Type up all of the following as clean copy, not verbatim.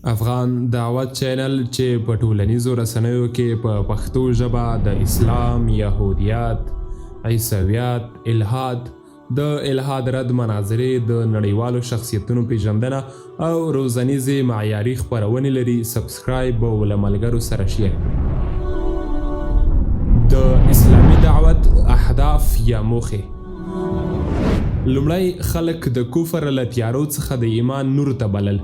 افغان دعوت چینل چې په ټولنیزو رسنیو کې په پښتو ژبه د اسلام، یهودیت، عیسویت، الحاد، د الحاد رد مناظرې، د نړیوالو شخصیتونو پیژندنه او روزنیزې معیاري خپرونې لري. سبسکرایب او له ملګرو سره شیر کړئ. د اسلامي دعوت اهداف یا موخې: لومړی، خلک د کفر له تیارو څخه د ایمان نور ته بلل.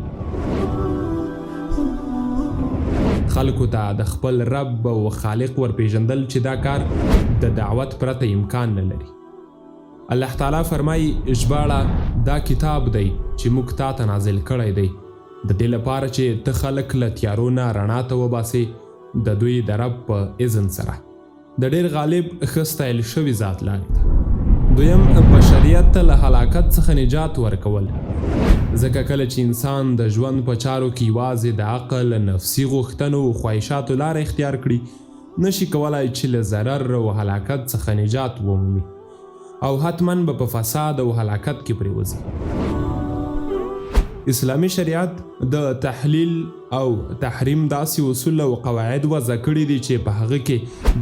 خلکو ته د خپل رب او خالق ورپیژندل چې دا کار د دعوت پرته امکان نه لري. الله تعالی فرمایي ژباړه دا کتاب دی چې موږ تا ته نازل کړی دی د دې لپاره چې ته خلک له تیارو نه رڼا ته وباسې د دوی د رب په اذن سره. د ډیر غالب ښه ستایل شوي ذات لارې ده. دویم، بشریت ته له هلاکت څخه نجات ورکول. ځکه کله چې انسان د ژوند په چارو کې یوازې د عقل، نفسي غوښتنو او خواهشاتو لاره اختیار کړي، نشي کولای چې له ضرر او هلاکت څخه نجات ومومي او حتما به په فساد او هلاکت کې پریوځي. اسلامي شریعت د تحلیل او تحریم داسې اصول او قواعد وضع کړي دي چې په هغه کې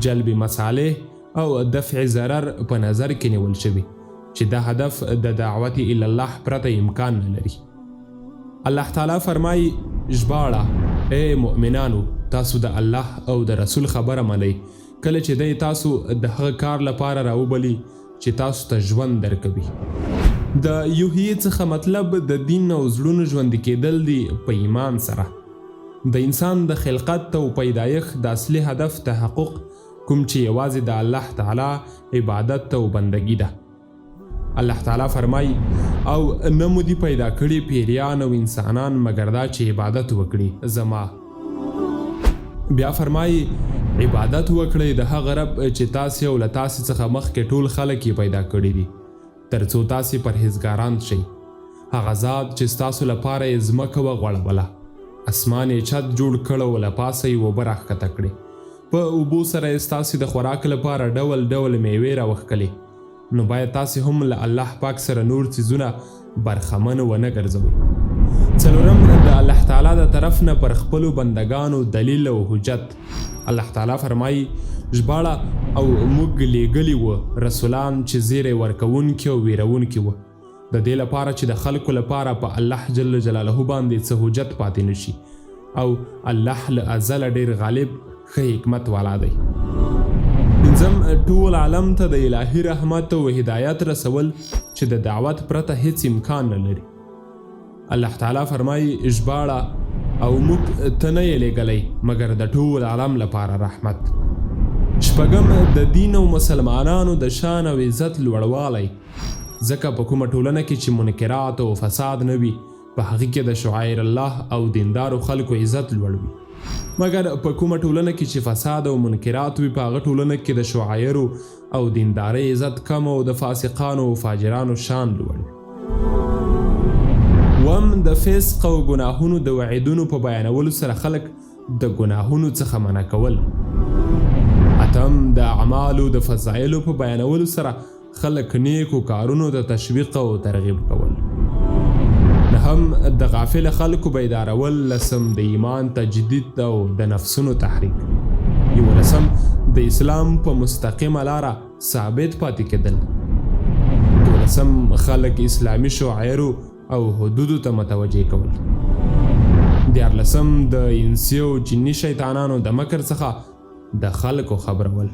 جلب مصالح او دفع ضرر په نظر کې نیول شوي چې دا هدف د دعوت الی الله پرته امکان نه لري. الله تعالی فرمایي ژباړه: ای مؤمنانو، تاسو د الله او د رسول خبره منئ کله چې دی تاسو د هغه کار لپاره راوبلي چې تاسو ته ژوند درکوي. د یوهیې څخه مطلب د دین او زړونو ژوندي کېدل دي په ایمان سره. د انسان د خلقت او پیدایښت د اصلي هدف تحقق کوم چې یوازې د الله تعالی عبادت او بندگی ده. الله تعالی فرمایي او نه مو دي پیدا کړي پیریان او انسانان مګر دا چې عبادت وکړي زما. بیا فرمایي عبادت وکړئ د هغه رب چې تاسې او له تاسې څخه مخکې ټول خلک یې پیدا کړي دي تر څو تاسې پرهیزګاران شئ. هغه ذات چې ستاسو لپاره یې ځمکه وغوړوله، اسمان یې چت جوړ کړ او له پاسه یې اوبه راښکته کړې، په اوبو سره یې ستاسې د خوراک لپاره ډول ډول میوې راوښکلې. نو باید تاسې هم له الله پاک سره نور څیزونه برخمن ونه ګرځوئ. څلورم، د الله تعالی د طرف نه پر خپلو بندگانو دلیل او حجت. الله تعالی فرمایي ژباړه: او موږ لیږلي وو رسولان چې زیری ورکوونکي او ویرونکي وو د دې لپاره چې د خلکو لپاره په الله جل جلاله باندې څه حجت پاتې نشي او الله له ازله ډیر غالب ښه حکمت والا دی. پنځم، ټول عالم ته د الهي رحمت او هدایت رسول چې د دعوت پرته هیڅ امکان نه لري. الله تعالی فرمایي ژباړه: او موږ ته نه یې لیږلی مګر د ټول عالم لپاره رحمت. شپږم، د دین او مسلمانانو د شان او عزت لوړوالی. ځکه په کومه ټولنه کې چې منکرات او فساد نه وي، په هغې کې د شعائر الله او دیندارو خلکو عزت لوړ وي. مګر په کومه ټولنه کې چې فساد او منکرات وي، په هغه ټولنه کې د شعائرو او دیندارۍ عزت کم او د فاسقانو او فاجرانو شان لوړ وي. اووم، د فسق او ګناهونو د وعیدونو په بیانولو سره خلک د ګناهونو څخه منع کول. اتم، د اعمالو د فضایلو په بیانولو سره خلک نیکو کارونو ته تشویق او ترغیب کول. نهم، د غافل خلکو بیدارول. لسم، د ایمان تجدید او د نفسونو تحریک. 11، د اسلام په مستقیمه لاره ثابت پاتې کېدل. 12، خلک اسلامي شعائرو او حدودو ته متوجه کول. 14، د انسي او جني شیطانانو د مکر څخه د خلکو خبرول.